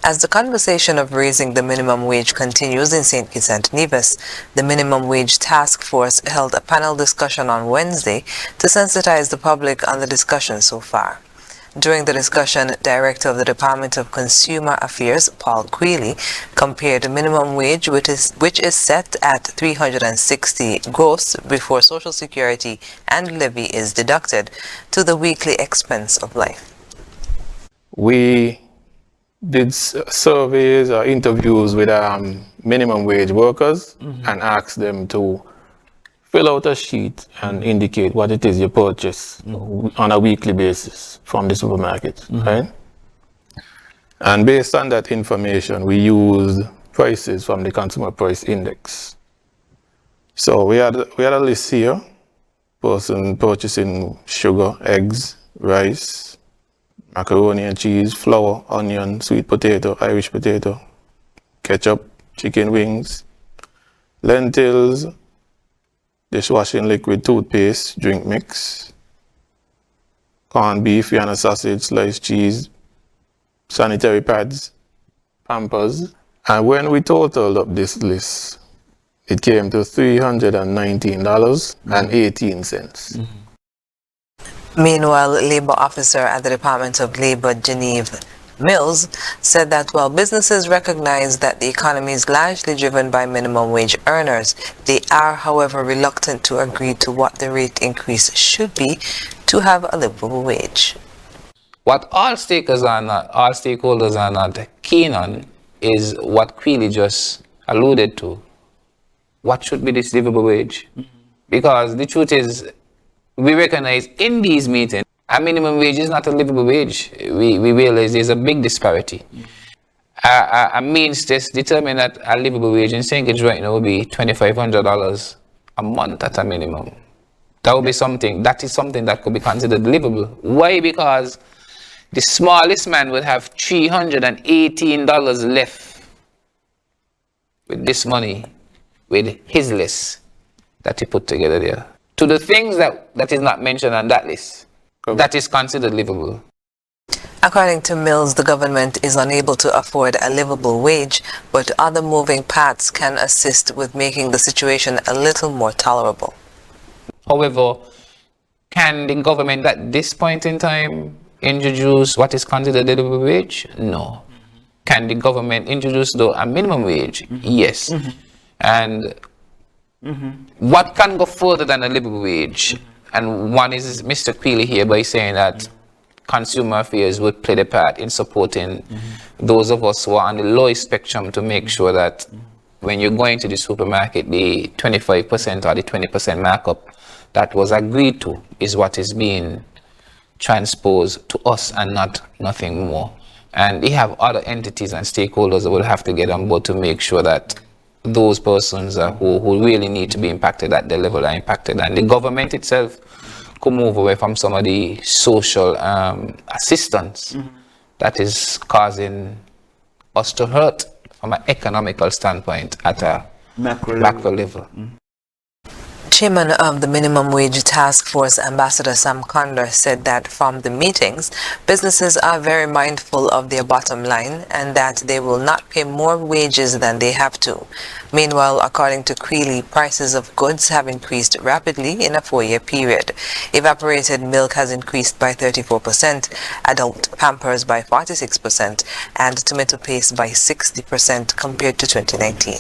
As the conversation of raising the minimum wage continues in St. Kitts and Nevis, the Minimum Wage Task Force held a panel discussion on Wednesday to sensitize the public on the discussion so far. During the discussion, Director of the Department of Consumer Affairs, Paul Quealy, compared the minimum wage, which is set at $360 gross before Social Security and levy is deducted, to the weekly expense of life. We did surveys or interviews with minimum wage workers and asked them to fill out a sheet and indicate what it is you purchase on a weekly basis from the supermarket, right? And based on that information, we used prices from the Consumer Price Index. So we had a list here: person purchasing sugar, eggs, rice, macaroni and cheese, flour, onion, sweet potato, Irish potato, ketchup, chicken wings, lentils, dishwashing liquid, toothpaste, drink mix, corned beef, Vienna sausage, sliced cheese, sanitary pads, Pampers. And when we totaled up this list, it came to $319.18. Meanwhile, Labor Officer at the Department of Labor, Genevieve Mills, said that while businesses recognize that the economy is largely driven by minimum wage earners, they are, however, reluctant to agree to what the rate increase should be to have a livable wage. What all stakeholders are not keen on is what Quealy just alluded to. What should be this livable wage? Because the truth is, we recognize in these meetings, a minimum wage is not a livable wage. We realize there's a big disparity. A means test determined that a livable wage in St. Kitts right now will be $2,500 a month at a minimum. That is something that could be considered livable. Why? Because the smallest man would have $318 left with this money, with his list that he put together there. To the things that is not mentioned on that list, that is considered livable. According to Mills, the government is unable to afford a livable wage, but other moving parts can assist with making the situation a little more tolerable. However, can the government at this point in time introduce what is considered a livable wage? No. Can the government introduce, though, a minimum wage? Yes. And what can go further than a livable wage? And one is Mr. Quealy here by saying that consumer affairs would play the part in supporting those of us who are on the lowest spectrum to make sure that when you're going to the supermarket, the 25% or the 20% markup that was agreed to is what is being transposed to us and nothing more. And they have other entities and stakeholders that will have to get on board to make sure that those persons who really need to be impacted at the level are impacted, and the government itself could move away from some of the social assistance that is causing us to hurt from an economical standpoint at a macro level. Chairman of the Minimum Wage Task Force, Ambassador Sam Condor, said that from the meetings, businesses are very mindful of their bottom line and that they will not pay more wages than they have to. Meanwhile, according to Quealy, prices of goods have increased rapidly in a 4-year period. Evaporated milk has increased by 34%, adult Pampers by 46%, and tomato paste by 60% compared to 2019.